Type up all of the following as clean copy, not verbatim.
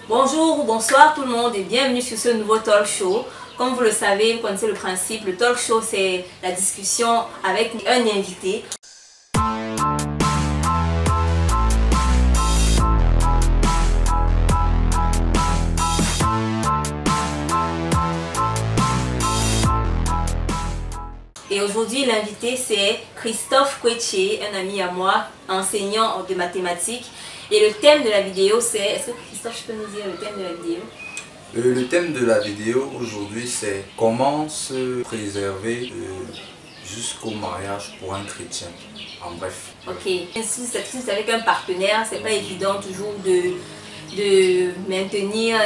Bonjour ou bonsoir tout le monde et bienvenue sur ce nouveau talk show. Comme vous le savez, vous connaissez le principe, le talk show c'est la discussion avec un invité. Et aujourd'hui, l'invité c'est Christophe Kouetché, un ami à moi, enseignant de mathématiques. Et le thème de la vidéo c'est... Est-ce que Christophe, tu peux nous dire le thème de la vidéo? Le thème de la vidéo aujourd'hui c'est comment se préserver jusqu'au mariage pour un chrétien, en bref. Ok, si c'est avec un partenaire, c'est pas évident toujours de maintenir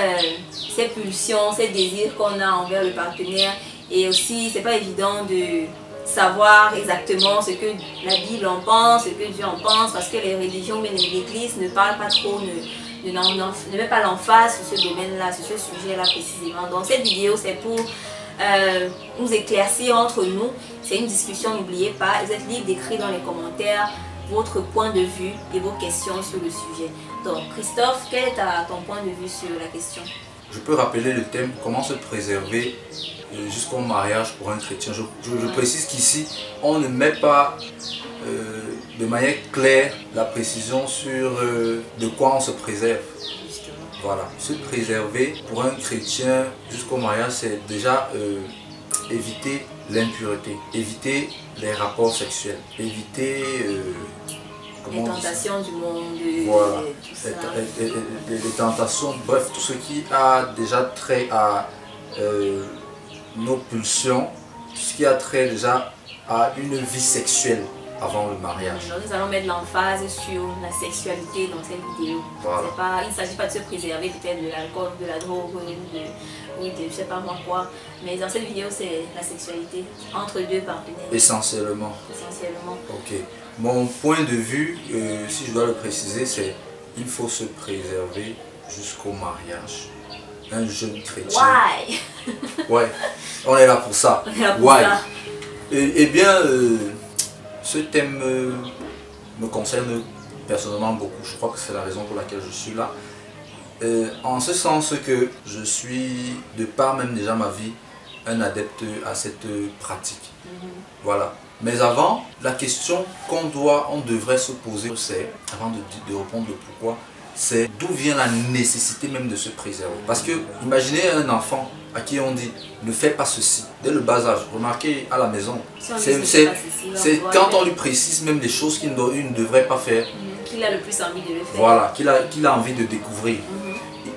ces pulsions, ces désirs qu'on a envers le partenaire. Et aussi, c'est pas évident de savoir exactement ce que la Bible en pense, ce que Dieu en pense, parce que les religions, mais l'Église ne parlent pas trop, ne met pas l'emphase sur ce domaine-là, sur ce sujet-là précisément. Donc cette vidéo, c'est pour nous éclaircir entre nous. C'est une discussion, n'oubliez pas. Vous êtes libre d'écrire dans les commentaires votre point de vue et vos questions sur le sujet. Donc Christophe, quel est ton point de vue sur la question? Je peux rappeler le thème, comment se préserver jusqu'au mariage pour un chrétien. Je précise qu'ici, on ne met pas de manière claire la précision sur de quoi on se préserve. Voilà, se préserver pour un chrétien jusqu'au mariage, c'est déjà éviter l'impureté, éviter les rapports sexuels, éviter les tentations du monde, voilà, tout ça. Les tentations, bref, tout ce qui a déjà trait à nos pulsions, tout ce qui a trait déjà à une vie sexuelle avant le mariage. Donc nous allons mettre l'emphase sur la sexualité dans cette vidéo. Voilà. Il ne s'agit pas de se préserver peut-être de l'alcool, de la drogue, ou de je sais pas moi quoi. Mais dans cette vidéo, c'est la sexualité entre deux partenaires. Essentiellement. Essentiellement. Ok. Mon point de vue, si je dois le préciser, c'est qu'il faut se préserver jusqu'au mariage. Un jeune chrétien. Why? Ouais, on est là pour ça. On est là pour ça. Eh bien, ce thème me concerne personnellement beaucoup. Je crois que c'est la raison pour laquelle je suis là. En ce sens que je suis, de par même déjà ma vie, un adepte à cette pratique. Voilà. Mais avant, la question on devrait se poser, c'est, avant de répondre le pourquoi, c'est d'où vient la nécessité même de se préserver. Parce que, imaginez un enfant à qui on dit, ne fais pas ceci, dès le bas âge, remarquez à la maison, c'est quand on lui précise même des choses qu'il ne devrait pas faire. Qu'il a le plus envie de le faire. Voilà, qu'il a envie de découvrir.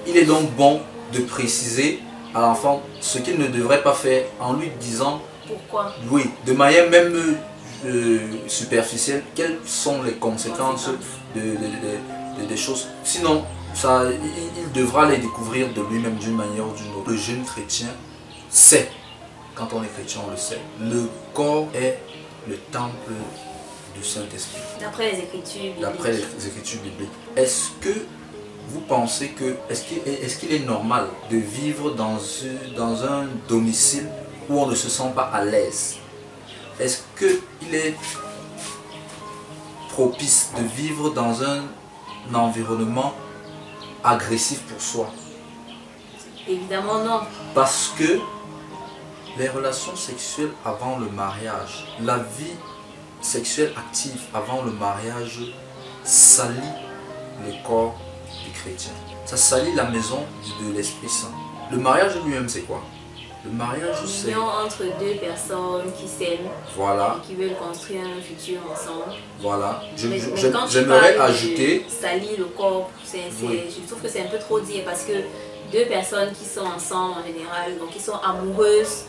Il est donc bon de préciser à l'enfant ce qu'il ne devrait pas faire en lui disant pourquoi. Oui, de manière même superficielle, quelles sont les conséquences des choses. Sinon, il devra les découvrir de lui-même d'une manière ou d'une autre. Le jeune chrétien sait, quand on est chrétien on le sait, le corps est le temple du Saint-Esprit. D'après les Écritures bibliques. D'après les Écritures bibliques. Est-ce que vous pensez que, est-ce qu'il est normal de vivre dans un domicile où on ne se sent pas à l'aise? Est-ce qu'il est propice de vivre dans un environnement agressif pour soi? Évidemment non. Parce que les relations sexuelles avant le mariage, la vie sexuelle active avant le mariage salit le corps du chrétien. Ça salit la maison de l'Esprit Saint. Le mariage lui-même c'est quoi? Le mariage, c'est l'union entre deux personnes qui s'aiment, voilà, et qui veulent construire un futur ensemble. Voilà. J'aimerais ajouter salir le corps. Je trouve que c'est un peu trop dire parce que deux personnes qui sont ensemble en général, donc qui sont amoureuses,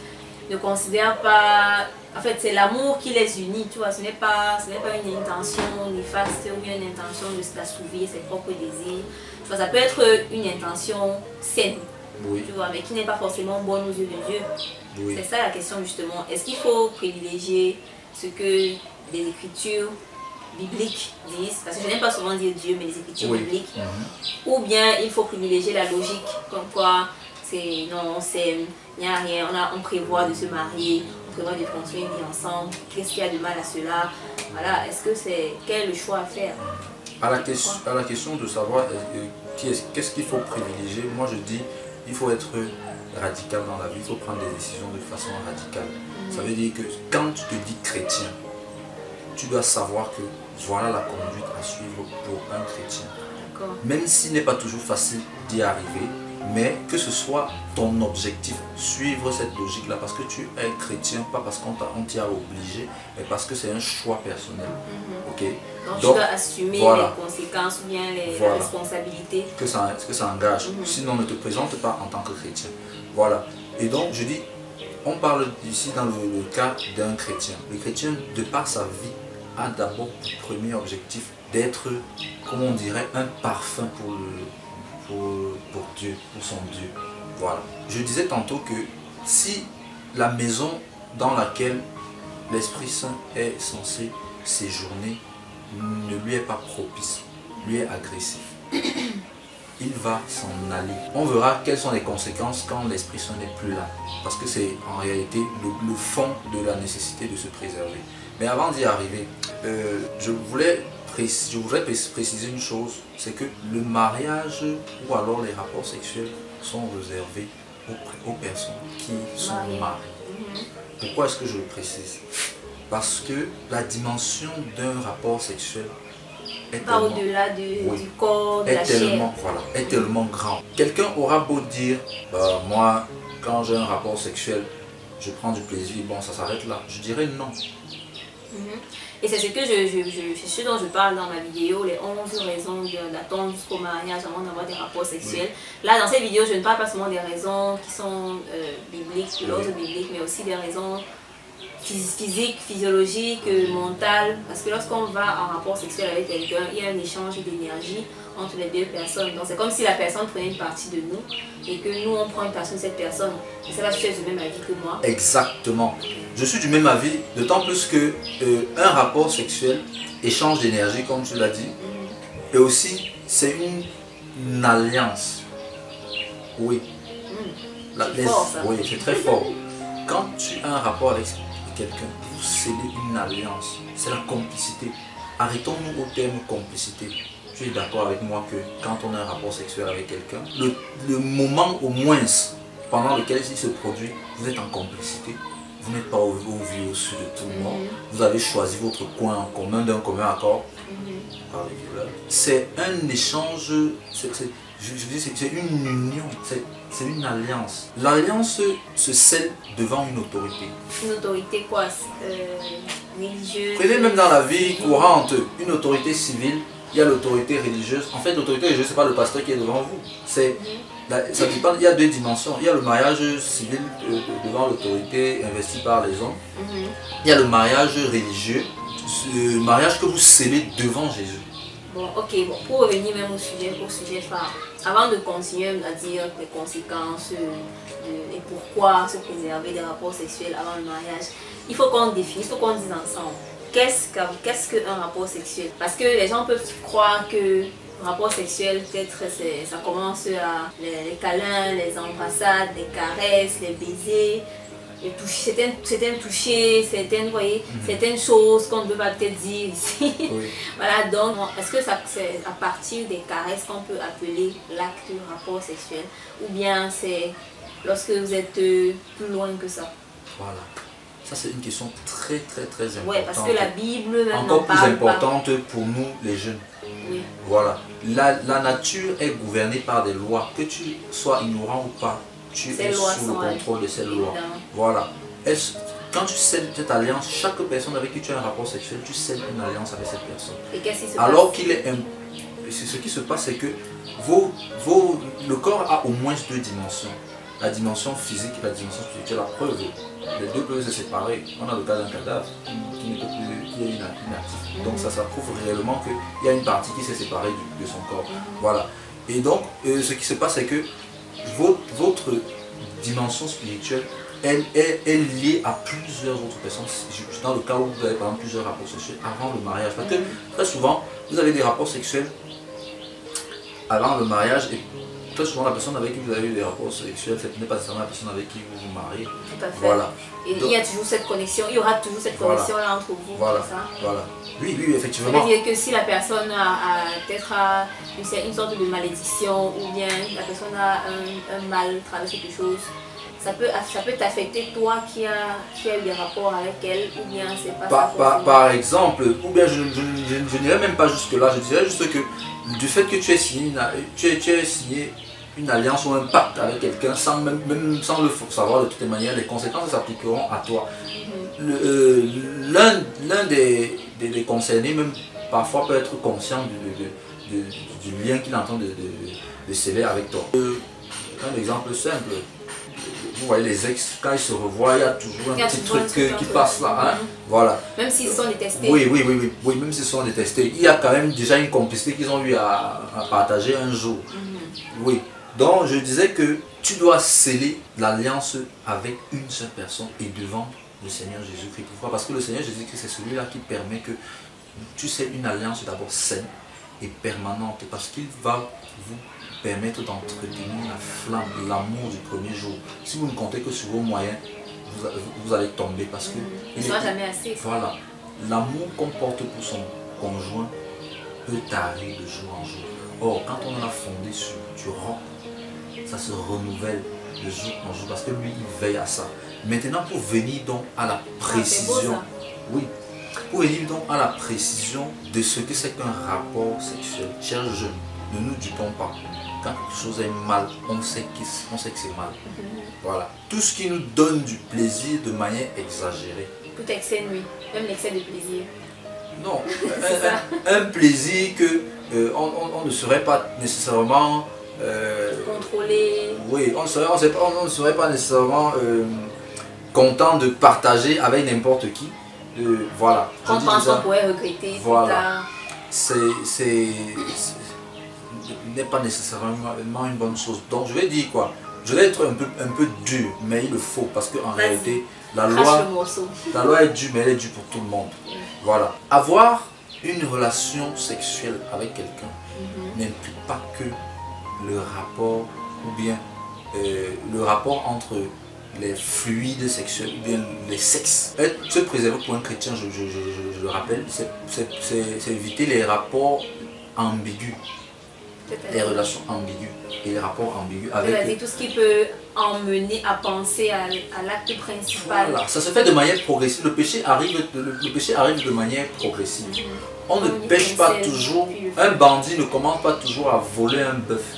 ne considèrent pas. En fait, c'est l'amour qui les unit, tu vois. Ce n'est pas une intention néfaste ou une intention de s'assouvir ses propres désirs. Tu vois, ça peut être une intention saine. Oui. Tu vois, mais qui n'est pas forcément bonne aux yeux de Dieu. Oui. C'est ça la question justement. Est-ce qu'il faut privilégier ce que les Écritures bibliques disent, parce que je n'aime pas souvent dire Dieu, mais les Écritures bibliques, ou bien il faut privilégier la logique, comme quoi c'est non, on s'aime, il n'y a rien, on prévoit de se marier, on prévoit de construire une vie ensemble, qu'est-ce qu'il y a de mal à cela? Voilà, quel est le choix à faire? À la question de savoir qu'est-ce qu'il faut privilégier? Moi je dis, il faut être radical dans la vie, il faut prendre des décisions de façon radicale. Ça veut dire que quand tu te dis chrétien, tu dois savoir que voilà la conduite à suivre pour un chrétien. Même s'il n'est pas toujours facile d'y arriver, mais que ce soit ton objectif, suivre cette logique-là, parce que tu es chrétien, pas parce qu'on t'y a obligé, mais parce que c'est un choix personnel. Ok. Donc tu dois assumer les conséquences ou bien la responsabilité que ça engage. Sinon, ne te présente pas en tant que chrétien. Voilà. Et donc, je dis, on parle ici dans le cas d'un chrétien. Le chrétien, de par sa vie, a d'abord pour premier objectif d'être, comment on dirait, un parfum pour Dieu, pour son Dieu. Voilà. Je disais tantôt que si la maison dans laquelle l'Esprit Saint est censé séjourner ne lui est pas propice, lui est agressif, il va s'en aller. On verra quelles sont les conséquences quand l'Esprit Saint n'est plus là. Parce que c'est en réalité le fond de la nécessité de se préserver. Mais avant d'y arriver, je voudrais préciser une chose, c'est que le mariage ou alors les rapports sexuels sont réservés aux personnes qui sont mariées. Pourquoi est-ce que je le précise? Parce que la dimension d'un rapport sexuel est au-delà du corps, de la chair. Voilà, est tellement grand. Quelqu'un aura beau dire, moi, quand j'ai un rapport sexuel, je prends du plaisir, bon, ça s'arrête là. Je dirais non. Et c'est ce que ce dont je parle dans ma vidéo, les 11 raisons d'attendre jusqu'au mariage avant d'avoir des rapports sexuels. Là, dans cette vidéo, je ne parle pas seulement des raisons qui sont bibliques, l'ordre biblique, mais aussi des raisons physiques, physiologiques, mentales. Parce que lorsqu'on va en rapport sexuel avec quelqu'un, il y a un échange d'énergie entre les deux personnes. Donc c'est comme si la personne prenait une partie de nous et que nous on prend une partie de cette personne. Je ne sais pas si tu es du même avis que moi. Exactement. Je suis du même avis, d'autant plus que un rapport sexuel, échange d'énergie comme tu l'as dit, et aussi c'est une alliance. Oui. Oui, c'est très fort. Quand tu as un rapport avec quelqu'un, vous scellez une alliance. C'est la complicité. Arrêtons-nous au terme complicité. Tu es d'accord avec moi que quand on a un rapport sexuel avec quelqu'un, le moment au moins pendant lequel il se produit, vous êtes en complicité. Vous n'êtes pas au vu au-dessus de tout le monde. Vous avez choisi votre coin en commun d'un commun accord. C'est un échange, c'est une union, c'est une alliance. L'alliance se scelle devant une autorité. Une autorité quoi? Religieuse? Prenez même dans la vie courante, une autorité civile, il y a l'autorité religieuse. En fait, l'autorité religieuse, ce n'est pas le pasteur qui est devant vous. Ça dépend, il y a deux dimensions. Il y a le mariage civil devant l'autorité investie par les hommes. Il y a le mariage religieux, le mariage que vous scellez devant Jésus. Bon, ok, pour revenir même au sujet phare, avant de continuer à dire les conséquences et pourquoi se préserver des rapports sexuels avant le mariage, il faut qu'on définisse, il faut qu'on dise ensemble. Qu'est-ce qu'un rapport sexuel? Parce que les gens peuvent croire que le rapport sexuel, peut-être, ça commence à les câlins, les embrassades, les caresses, les baisers, certains touchés, certaines choses qu'on ne peut pas peut-être dire ici. Oui. Voilà, donc, est-ce que c'est à partir des caresses qu'on peut appeler l'acte de rapport sexuel? Ou bien c'est lorsque vous êtes plus loin que ça? Voilà. Ça, c'est une question très importante. Oui, parce que la Bible même encore plus importante pour nous, les jeunes. Oui. Voilà. La nature est gouvernée par des lois. Que tu sois ignorant ou pas, tu es sous le contrôle de ces lois. Voilà. Quand tu scelles cette alliance, chaque personne avec qui tu as un rapport sexuel, tu scelles une alliance avec cette personne. Et qu'est-ce qui se Alors passe? Ce qui se passe, c'est que le corps a au moins deux dimensions. La dimension physique et la dimension spirituelle. La preuve, les deux peuvent se séparer. On a le cas d'un cadavre qui est inactif. Donc ça prouve réellement qu'il y a une partie qui s'est séparée de son corps. Voilà. Et donc, ce qui se passe, c'est que votre dimension spirituelle, elle est liée à plusieurs autres personnes. Dans le cas où vous avez par exemple plusieurs rapports sexuels avant le mariage. Parce que très souvent, vous avez des rapports sexuels avant le mariage et très souvent la personne avec qui vous avez eu des rapports sexuels, ce n'est pas nécessairement la personne avec qui vous vous mariez. Tout à fait. Voilà. Et donc, il y a toujours cette connexion, il y aura toujours cette connexion là entre vous. Voilà. Ça. Voilà. Oui, oui, effectivement. Ça veut dire que si la personne a peut-être une sorte de malédiction ou bien la personne a un mal, traverse quelque chose, ça peut t'affecter toi qui as eu des rapports avec elle ou bien c'est pas ça. Par exemple, ou bien je n'irais même pas jusque là, je dirais juste que du fait que tu aies signé une alliance ou un pacte avec quelqu'un sans même sans le savoir, de toutes les manières, les conséquences s'appliqueront à toi. L'un des concernés même parfois peut être conscient du lien qu'il est en train de sceller avec toi. Un exemple simple, vous voyez les ex, quand ils se revoient, il y a toujours un petit truc qui passe là. Hein? Voilà. Même s'ils se sont détestés. Oui, même s'ils se sont détestés. Il y a quand même déjà une complicité qu'ils ont eu à partager un jour. Oui. Donc je disais que tu dois sceller l'alliance avec une seule personne et devant le Seigneur Jésus-Christ. Pourquoi? Parce que le Seigneur Jésus-Christ, c'est celui-là qui permet que tu scelles une alliance d'abord saine et permanente. Parce qu'il va vous permettre d'entretenir la flamme, l'amour du premier jour. Si vous ne comptez que sur vos moyens, vous allez tomber parce que... Il ne sera jamais assez. Voilà. L'amour qu'on porte pour son conjoint peut tarir de jour en jour. Or, quand on en a fondé sur du roc, ça se renouvelle de jour en jour parce que lui, il veille à ça. Maintenant, pour venir donc à la précision, oui, pour venir donc à la précision de ce que c'est qu'un rapport sexuel, chers jeunes, ne nous dupons pas. Quand quelque chose est mal, on sait que c'est mal. Voilà. Tout ce qui nous donne du plaisir de manière exagérée. Tout excès nuit, même l'excès de plaisir. Non, un plaisir que on ne serait pas nécessairement contrôlé. Oui, on ne serait pas nécessairement content de partager avec n'importe qui. Voilà. On pense qu'on pourrait regretter. Voilà. N'est pas nécessairement une bonne chose. Donc je vais dire quoi? Je vais être un peu dur, mais il le faut parce qu'en réalité, la loi est dure, mais elle est dure pour tout le monde. Voilà. Avoir une relation sexuelle avec quelqu'un n'implique pas que le rapport ou bien le rapport entre les fluides sexuels ou bien les sexes. Se préserver pour un chrétien, je le rappelle, c'est éviter les rapports ambigus. Les relations ambiguës et les rapports ambigus avec... tout ce qui peut emmener à penser à l'acte principal. Voilà, ça se fait de manière progressive. Le péché arrive de manière progressive. On ne pêche pas toujours. Un bandit ne commence pas toujours à voler un bœuf.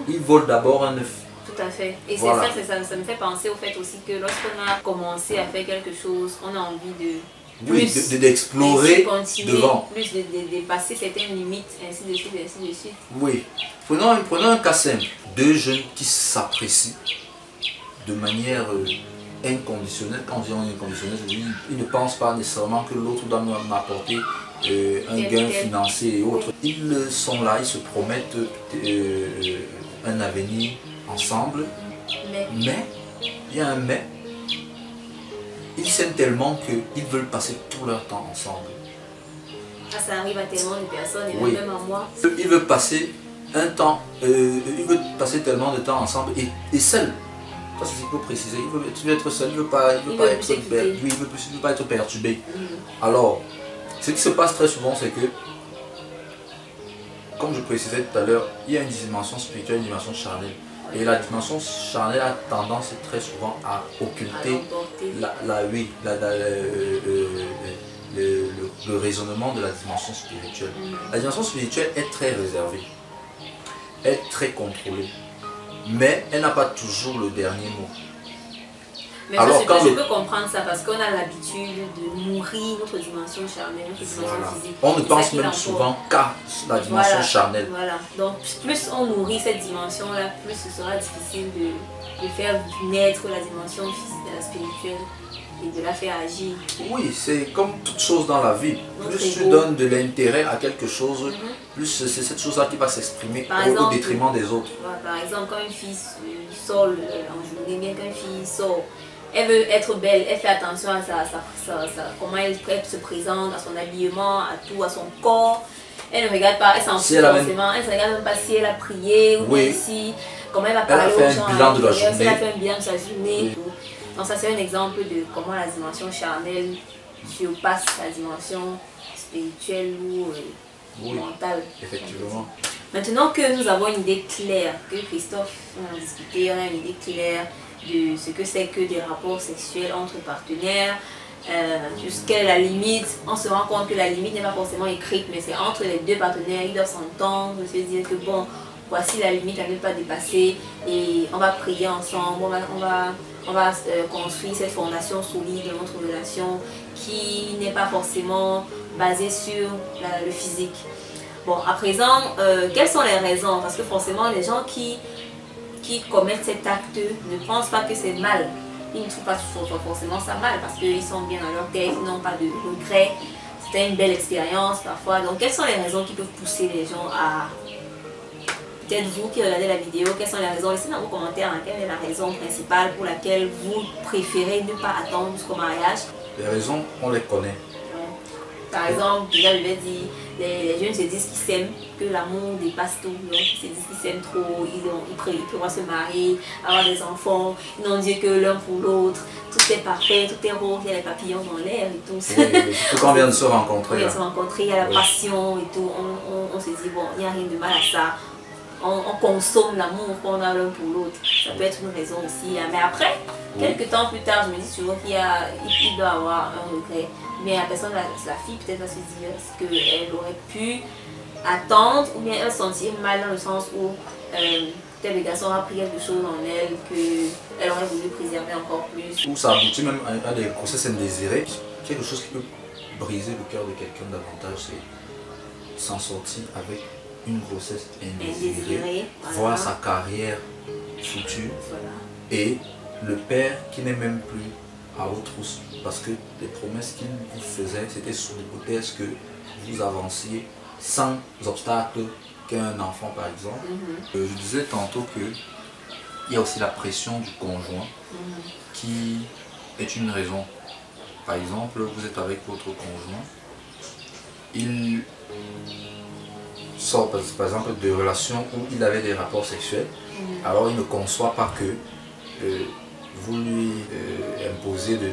Il vole d'abord un œuf. Tout à fait. Et voilà. ça me fait penser au fait aussi que lorsqu'on a commencé à faire quelque chose, on a envie de... Oui, d'explorer devant. Plus de dépasser certaines limites, ainsi de suite, ainsi de suite. Oui. Prenons un cas simple. Deux jeunes qui s'apprécient de manière inconditionnelle. Quand on dit inconditionnelle, ils ne pensent pas nécessairement que l'autre doit m'apporter un gain financier et autres. Ils sont là, ils se promettent un avenir ensemble. Mais il y a un mais. Ils s'aiment tellement qu'ils veulent passer tout leur temps ensemble. Ah, ça arrive à tellement de personnes, et même à moi. Ils veulent passer tellement de temps ensemble et seuls. Ça, c'est ce qu'il faut préciser. Il veut être seul, il ne veut pas être perturbé. Alors, ce qui se passe très souvent, c'est que, comme je précisais tout à l'heure, il y a une dimension spirituelle, une dimension charnelle. Et la dimension charnelle a tendance très souvent à occulter le raisonnement de la dimension spirituelle. La dimension spirituelle est très réservée, est très contrôlée, mais elle n'a pas toujours le dernier mot. Mais alors, je peux comprendre ça parce qu'on a l'habitude de nourrir notre dimension charnelle, notre dimension physique. On ne pense même souvent qu'à la dimension charnelle. Voilà, donc plus on nourrit cette dimension-là, plus ce sera difficile de faire naître la dimension spirituelle et de la faire agir. Oui, c'est comme toute chose dans la vie. Plus tu donnes de l'intérêt à quelque chose, plus c'est cette chose-là qui va s'exprimer au détriment des autres. Par exemple, quand une fille sort en journée, bien qu'une fille sort, elle veut être belle, elle fait attention à comment elle se présente, à son habillement, à tout, à son corps. elle ne regarde pas, elle s'en Si fout elle forcément, elle ne regarde même pas si elle a prié ou Oui. bien si, comment elle va Elle a parler fait aux un gens. bilan de la Si elle journée. a fait un bilan de sa journée. Oui. Et tout. Donc ça c'est un exemple de comment la dimension charnelle surpasse la dimension spirituelle ou Oui, mentale. effectivement. Maintenant que nous avons une idée claire, que Christophe on a discuté, on a une idée claire de ce que c'est que des rapports sexuels entre partenaires, jusqu'à la limite, on se rend compte que la limite n'est pas forcément écrite, mais c'est entre les deux partenaires, ils doivent s'entendre, se dire que bon, voici la limite à ne pas dépasser et on va prier ensemble, on va construire cette fondation solide de notre relation qui n'est pas forcément basée sur le physique. Bon, à présent, quelles sont les raisons? Parce que forcément, les gens qui commettent cet acte ne pensent pas que c'est mal. Ils ne trouvent pas forcément ça mal parce qu'ils sont bien dans leur tête, ils n'ont pas de regrets. C'était une belle expérience parfois. Donc, quelles sont les raisons qui peuvent pousser les gens à... Peut-être vous qui regardez la vidéo, quelles sont les raisons? Laissez dans vos commentaires quelle est la raison principale pour laquelle vous préférez ne pas attendre jusqu'au mariage. Les raisons, on les connaît. Par exemple, déjà je vais dire, les jeunes se disent qu'ils s'aiment, que l'amour dépasse tout. Donc ils se disent qu'ils s'aiment trop, ils prévoient se marier, avoir des enfants, ils n'ont Dieu que l'un pour l'autre. Tout est parfait, tout est rose, il y a les papillons dans l'air et tout. Oui, tout quand on vient de se rencontrer. On vient de se rencontrer, il y a la passion et tout. On se dit, bon, il n'y a rien de mal à ça. On consomme l'amour qu'on a l'un pour l'autre. Ça peut être une raison aussi. Mais après, quelques temps plus tard, je me dis toujours qu'il doit avoir un regret. Mais la personne, la fille peut-être va se dire qu'elle aurait pu attendre ou bien elle se sentir mal dans le sens où peut-être le garçon a pris quelque chose en elle qu'elle aurait voulu préserver encore plus. Ou ça aboutit même à des grossesses indésirées. Quelque chose qui peut briser le cœur de quelqu'un davantage, c'est s'en sortir avec une grossesse indésirée, voilà. Voir sa carrière foutue, voilà. Et le père qui n'est même plus à vos trousses parce que les promesses qu'il vous faisait, c'était sous l'hypothèse que vous avanciez sans obstacle qu'un enfant par exemple. Je disais tantôt qu'il y a aussi la pression du conjoint qui est une raison. Par exemple, vous êtes avec votre conjoint, il sort par exemple de relations où il avait des rapports sexuels, alors il ne conçoit pas que vous lui imposez de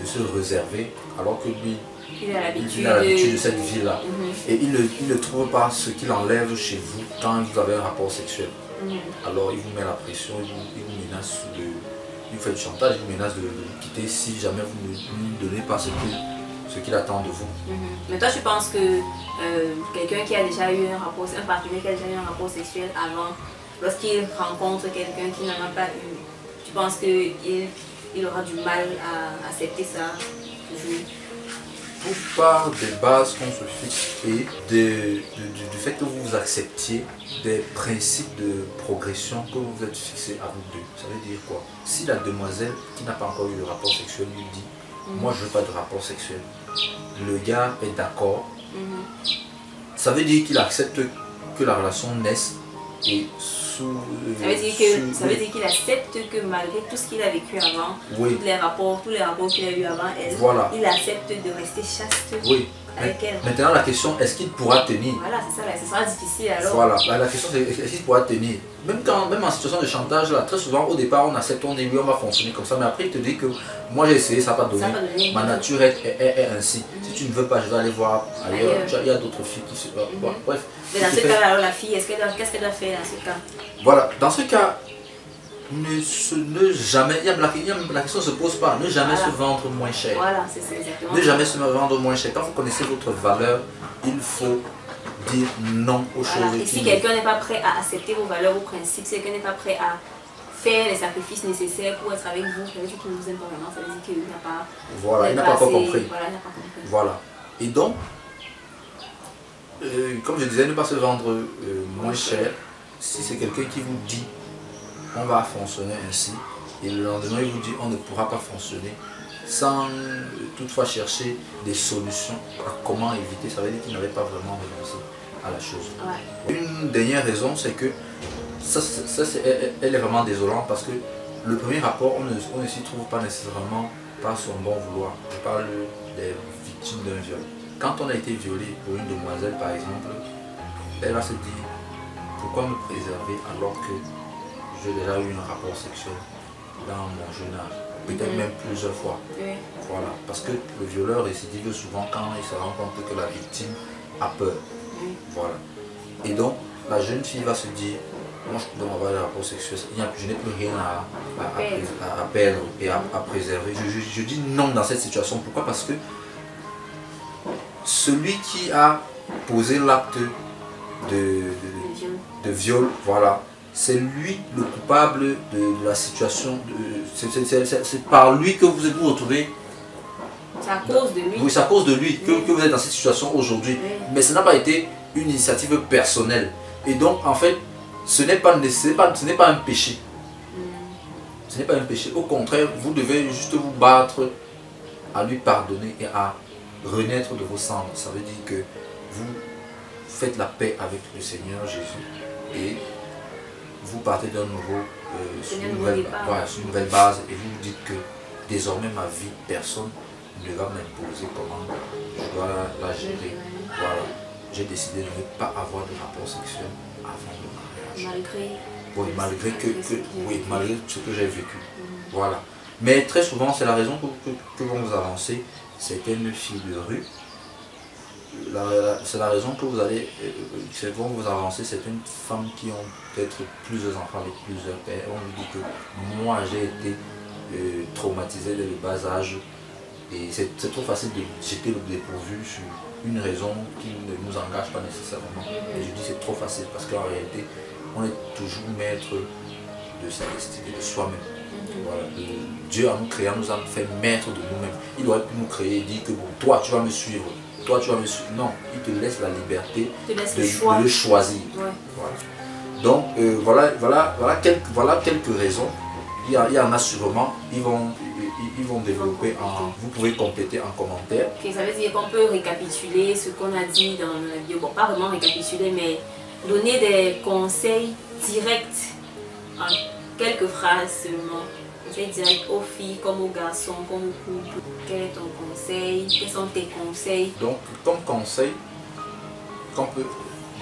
se réserver alors que lui il a l'habitude de cette vie-là. Et il ne trouve pas ce qu'il enlève chez vous quand vous avez un rapport sexuel. Alors il vous met la pression, il vous menace il vous fait du chantage, il vous menace de vous quitter si jamais vous ne lui donnez pas ce qu'il attend de vous. Mais toi tu penses que quelqu'un qui a déjà eu un partenaire qui a déjà eu un rapport sexuel avant, lorsqu'il rencontre quelqu'un qui n'en a pas eu, tu penses qu'il aura du mal à accepter ça toujours? Tout part des bases qu'on se fixe et du fait que vous acceptiez des principes de progression que vous êtes fixés à vous deux. Ça veut dire quoi? Si la demoiselle qui n'a pas encore eu de rapport sexuel lui dit moi je veux pas de rapport sexuel, le gars est d'accord, ça veut dire qu'il accepte que la relation naisse et ça veut dire qu'il accepte que malgré tout ce qu'il a vécu avant, tous les rapports qu'il a eu avant elle, il accepte de rester chaste avec elle. Maintenant la question, est-ce qu'il pourra tenir? Voilà, c'est ça, ce sera difficile alors. Voilà, la question c'est est-ce qu'il pourra tenir? Même en situation de chantage, là, très souvent au départ on accepte, on dit oui on va fonctionner comme ça, mais après il te dit que moi j'ai essayé, ça n'a pas donné, ma nature est ainsi. Si tu ne veux pas, je vais aller voir ailleurs. Il y a d'autres filles qui se... Bref. Mais dans ce cas-là, alors la fille, qu'est-ce qu'elle doit faire dans ce cas? Voilà, dans ce cas, ne jamais, la question ne se pose pas, ne jamais se vendre moins cher. Voilà, c'est exactement. Ne jamais se vendre moins cher. Quand vous connaissez votre valeur, il faut dire non aux choses. Et si quelqu'un n'est pas prêt à accepter vos valeurs, vos principes, si quelqu'un n'est pas prêt à faire les sacrifices nécessaires pour être avec vous, ça veut dire qu'il ne vous aime pas vraiment, ça veut dire qu'il n'a pas... Voilà, il n'a pas encore compris. Voilà, il n'a pas compris. Voilà. Et donc, comme je disais, ne pas se vendre moins cher. Si c'est quelqu'un qui vous dit on va fonctionner ainsi et le lendemain il vous dit on ne pourra pas fonctionner sans toutefois chercher des solutions à comment éviter, ça veut dire qu'il n'avait pas vraiment renoncé à la chose. Une dernière raison, c'est que elle est vraiment désolante parce que le premier rapport on ne s'y trouve pas nécessairement par son bon vouloir. Je parle des victimes d'un viol. Quand on a été violé pour une demoiselle par exemple, elle va se dire, pourquoi me préserver alors que j'ai déjà eu un rapport sexuel dans mon jeune âge, peut-être même plusieurs fois. Oui. Voilà, parce que le violeur récidive souvent quand il se rend compte que la victime a peur. Oui. Voilà. Et donc, la jeune fille va se dire, moi je peux avoir des rapports sexuels, je n'ai plus rien à perdre et à préserver. Je dis non dans cette situation. Pourquoi? Parce que celui qui a posé l'acte de viol, voilà, c'est lui le coupable de la situation. C'est par lui que vous vous retrouvez. C'est à cause de lui. Oui, c'est à cause de lui que vous êtes dans cette situation aujourd'hui. Oui. Mais ça n'a pas été une initiative personnelle. Et donc, en fait, ce n'est pas un péché. Ce n'est pas un péché. Au contraire, vous devez juste vous battre à lui pardonner et à renaître de vos cendres. Ça veut dire que vous faites la paix avec le Seigneur Jésus et vous partez d'un nouveau, sur une nouvelle base et vous vous dites que désormais ma vie, personne ne va m'imposer comment je dois la gérer. Voilà. J'ai décidé de ne pas avoir de rapport sexuel avant le mariage. Malgré ce que j'ai vécu. Voilà. Mais très souvent, c'est la raison que vont vous avancer certaines filles de rue. C'est la raison que vont vous avancer certaines femmes qui ont peut-être plusieurs enfants avec plusieurs pères. On vous dit que moi j'ai été traumatisé dès le bas âge. Et c'est trop facile de jeter le dépourvu sur une raison qui ne nous engage pas nécessairement. Et je dis c'est trop facile parce qu'en réalité, on est toujours maître de sa destinée, de soi-même. Voilà. Dieu en nous créant nous a fait maître de nous-mêmes. Il aurait pu nous créer et dire que bon, toi tu vas me suivre, toi tu vas me suivre. Non, il te laisse la liberté de le choisir. Ouais. Voilà. Donc voilà quelques raisons. Il y en a sûrement, ils vont développer vous pouvez compléter en commentaire. Okay, ça veut dire qu'on peut récapituler ce qu'on a dit dans la vidéo. Bon, pas vraiment récapituler, mais donner des conseils directs en quelques phrases seulement. Conseils directs aux filles comme aux garçons, comme aux couples. Quel est ton conseil? Quels sont tes conseils? Donc, comme conseil qu'on peut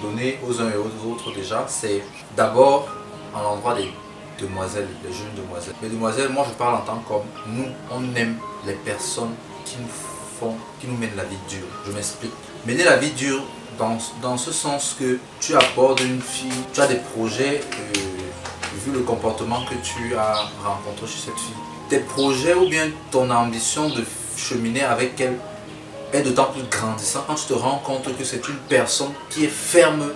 donner aux uns et aux autres déjà, c'est d'abord en l'endroit des demoiselles, les jeunes demoiselles. Les demoiselles, moi je parle en tant qu'homme. Nous, on aime les personnes qui nous mènent la vie dure. Je m'explique. Mener la vie dure dans ce sens que tu abordes une fille, tu as des projets, vu le comportement que tu as rencontré chez cette fille. Tes projets ou bien ton ambition de cheminer avec elle est d'autant plus grandissant quand tu te rends compte que c'est une personne qui est ferme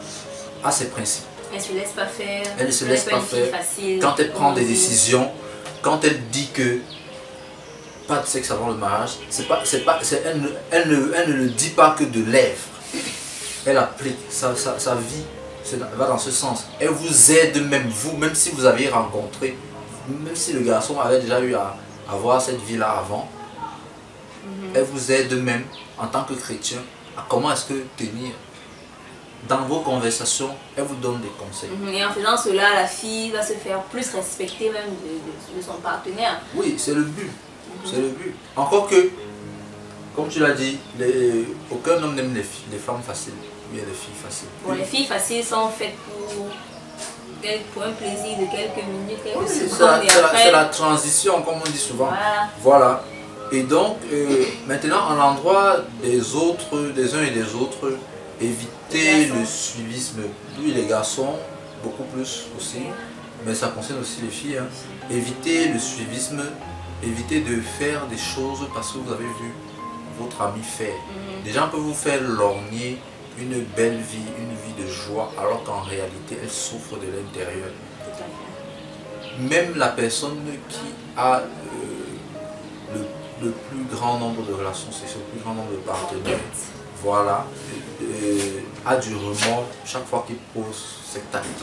à ses principes. Elle ne se laisse pas faire. Elle ne se laisse pas faire. Facile, quand elle prend des décisions, quand elle dit que pas de sexe avant le mariage, elle ne le dit pas que de lèvres. Elle applique sa vie, va dans ce sens. Elle vous aide même vous, même si vous aviez rencontré, même si le garçon avait déjà eu à avoir cette vie-là avant, elle vous aide même en tant que chrétien à comment est-ce que tenir. Dans vos conversations, elle vous donne des conseils. Et en faisant cela, la fille va se faire plus respecter même de son partenaire. Oui, c'est le but. C'est le but. Encore que, comme tu l'as dit, aucun homme n'aime les femmes faciles. Il y a les filles faciles. Bon, les filles faciles sont faites pour un plaisir de quelques minutes, quelques secondes. C'est la transition, comme on dit souvent. Voilà. Et donc, maintenant, à l'endroit des autres, des uns et des autres, éviter le suivisme. Oui, les garçons, beaucoup plus aussi, mais ça concerne aussi les filles. Hein. Éviter le suivisme, éviter de faire des choses parce que vous avez vu votre ami faire. Des gens peuvent vous faire lorgner une belle vie, une vie de joie, alors qu'en réalité, elle souffre de l'intérieur. Même la personne qui a le plus grand nombre de relations sexuelles, le plus grand nombre de partenaires, voilà, a du remords chaque fois qu'il pose cet acte.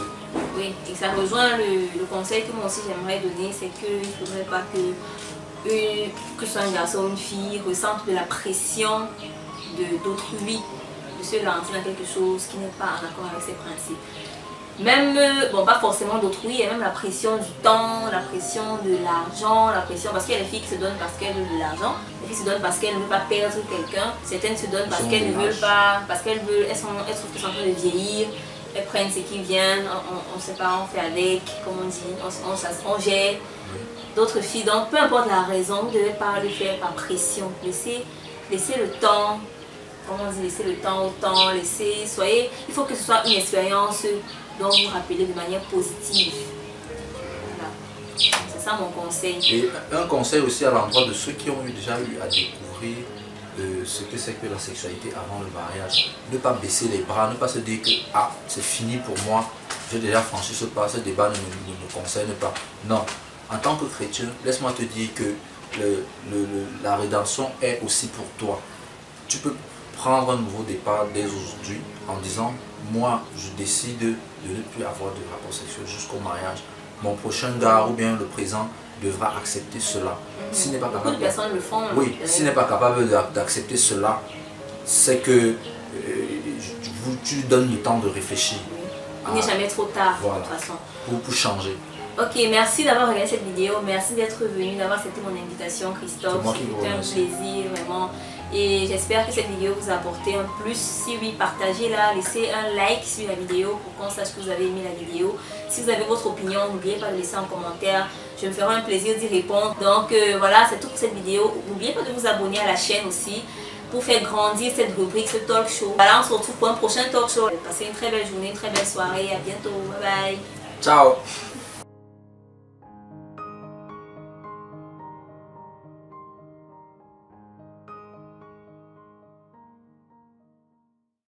Oui, et ça rejoint le conseil que moi aussi j'aimerais donner, c'est qu'il ne faudrait pas que ce soit un garçon ou une fille ressente de la pression d'autrui, de se lancer dans quelque chose qui n'est pas en accord avec ses principes. Même, bon, pas forcément d'autrui, et même la pression du temps, la pression de l'argent, la pression, parce qu'il y a des filles qui se donnent parce qu'elles veulent de l'argent, les filles se donnent parce qu'elles ne veulent pas perdre quelqu'un, certaines se donnent parce qu'elles ne veulent pas, parce qu'elles trouvent qu'elles sont en train de vieillir, elles prennent ce qui vient, on sait pas, on fait avec, comme on dit, on gère. D'autres filles, donc peu importe la raison, vous ne devez pas le faire par pression. Laissez le temps, comment on dit, laissez le temps au temps, il faut que ce soit une expérience dont vous vous rappelez de manière positive. Voilà. C'est ça mon conseil. Et un conseil aussi à l'endroit de ceux qui ont déjà eu à découvrir ce que c'est que la sexualité avant le mariage. Ne pas baisser les bras, ne pas se dire que ah, c'est fini pour moi, j'ai déjà franchi ce pas, ce débat ne me concerne pas. Non, en tant que chrétien, laisse-moi te dire que la rédemption est aussi pour toi. Tu peux prendre un nouveau départ dès aujourd'hui en disant moi je décide de ne plus avoir de rapport sexuel jusqu'au mariage. Mon prochain gars ou bien le présent devra accepter cela. S'il n'est pas capable, beaucoup de personnes le font. Oui, s'il n'est pas capable d'accepter cela, c'est que tu donnes le temps de réfléchir. Il n'est jamais trop tard, voilà, de toute façon. Pour changer. Ok, merci d'avoir regardé cette vidéo, merci d'être venu, d'avoir accepté mon invitation, Christophe. C'était un plaisir, vraiment. Et j'espère que cette vidéo vous a apporté un plus. Si oui, partagez-la, laissez un like sur la vidéo pour qu'on sache que vous avez aimé la vidéo. Si vous avez votre opinion, n'oubliez pas de laisser en commentaire. Je me ferai un plaisir d'y répondre. Donc voilà, c'est tout pour cette vidéo. N'oubliez pas de vous abonner à la chaîne aussi pour faire grandir cette rubrique, ce talk show. Voilà, on se retrouve pour un prochain talk show. Passez une très belle journée, une très belle soirée. À bientôt. Bye bye. Ciao.